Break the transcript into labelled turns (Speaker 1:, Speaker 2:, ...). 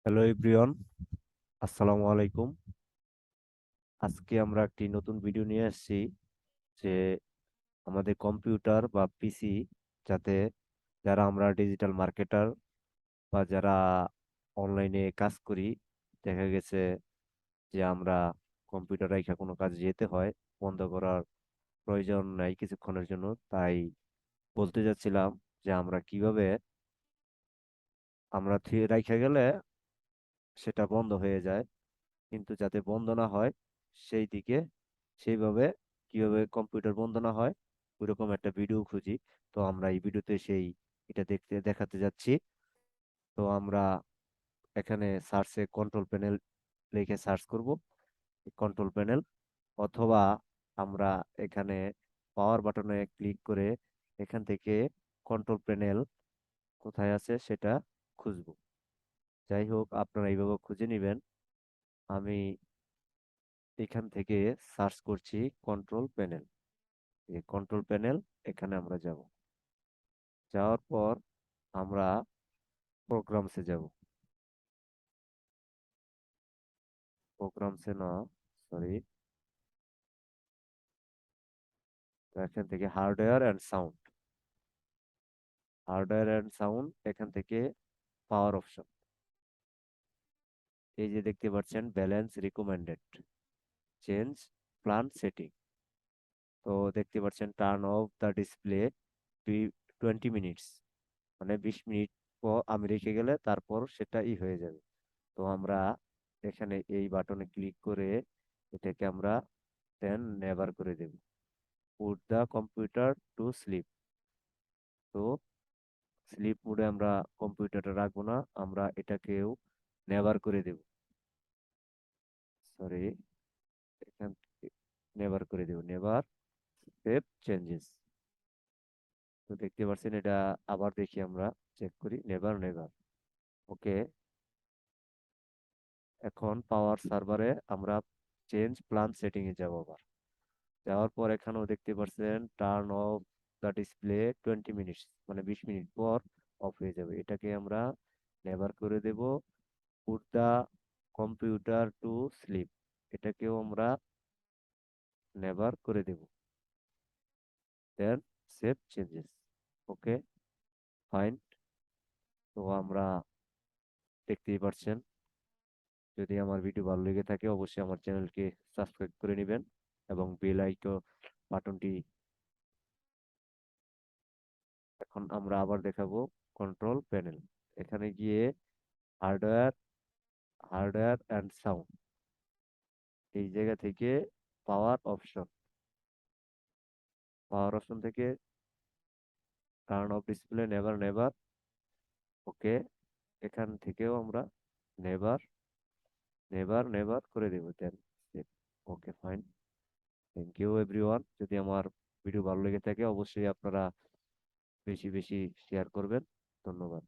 Speaker 1: Hello everyone, আসসালামু আলাইকুম। আজকে আমরা একটি নতুন ভিডিও নিয়ে আসছি যে আমাদের কম্পিউটার বা পিসি, যাতে যারা আমরা ডিজিটাল মার্কেটার বা যারা অনলাইনে কাজ করি, দেখা গেছে যে আমরা কম্পিউটার রেখে কোনো কাজ যেতে হয়, বন্ধ করার প্রয়োজন নাই কিছুক্ষণের জন্য। তাই বলতে যাচ্ছিলাম যে আমরা কিভাবে আমরা রাইখা গেলে সেটা বন্ধ হয়ে যায়, কিন্তু যাতে বন্ধ না হয় সেই দিকে, সেইভাবে কিভাবে কম্পিউটার বন্ধ না হয় ওইরকম একটা ভিডিও খুঁজি। তো আমরা এই ভিডিওতে এটা দেখাতে যাচ্ছি। তো আমরা এখানে সার্চে কন্ট্রোল প্যানেল লিখে সার্চ করব, কন্ট্রোল প্যানেল, অথবা আমরা এখানে পাওয়ার বাটনে ক্লিক করে এখান থেকে কন্ট্রোল প্যানেল কোথায় আছে সেটা খুঁজবো। যাই হোক, আপনারা এইভাবে খুঁজে নেবেন। আমি এখান থেকে সার্চ করছি কন্ট্রোল প্যানেল। এই কন্ট্রোল প্যানেল, এখানে আমরা যাব। যাওয়ার পর আমরা প্রোগ্রামসে যাব। প্রোগ্রামসে না, সরি, তো এখান থেকে hardware and sound, hardware and sound, এখান থেকে পাওয়ার অপশন। এই যে দেখতে পাচ্ছেন balance recommended, change plan setting. তো দেখতে পাচ্ছেন turn off the display 20 minutes, মানে 20 মিনিট পর আমি রেখে গেলে তারপর সেটা হয়ে যাবে। তো আমরা এখানে এই বাটনে ক্লিক করে এটাকে আমরা দেন নেভার করে দেব। Put the computer to sleep. তো স্লিপ মোডে আমরা কম্পিউটারটা রাখবো না, আমরা এটাকেও নেভার করে দেব। সরি, এখান থেকে নেভার করে দেব, নেভার সেভ চেঞ্জেস। তো দেখতে পাচ্ছেন এটা, আবার দেখি, আমরা চেক করি, নেভার নেভার। ওকে, এখন পাওয়ার সার্ভারে আমরা চেঞ্জ প্ল্যান সেটিং এ যাব। আবার যাওয়ার পর এখানেও দেখতে পাচ্ছেন turn off the display 20 minutes, মানে 20 মিনিট পর অফ হয়ে যাবে। এটাকে আমরা নেভার করে দেব। Put the computer to sleep, এটাকেও আমরা নেভার করে দেব। Then save changes. Okay, fine. তো আমরা দেখতেই পাচ্ছেন, যদি আমার ভিডিও ভালো লেগে থাকে অবশ্যই আমার চ্যানেলকে সাবস্ক্রাইব করে নেবেন এবং বেল আইকন বাটনটি। এখন আমরা আবার দেখাবো কন্ট্রোল প্যানেল। এখানে গিয়ে হার্ডওয়্যার, হার্ডওয়্যার অ্যান্ড সাউন্ড, এই জায়গা থেকে পাওয়ার অপশন, পাওয়ার অপশন থেকে turn off display never never. Okay, এখান থেকেও আমরা নেভার নেভার নেভার করে দেব। Then okay, fine. Thank you everyone. যদি আমার ভিডিও ভালো লেগে থাকে অবশ্যই আপনারা বেশি বেশি শেয়ার করবেন। ধন্যবাদ।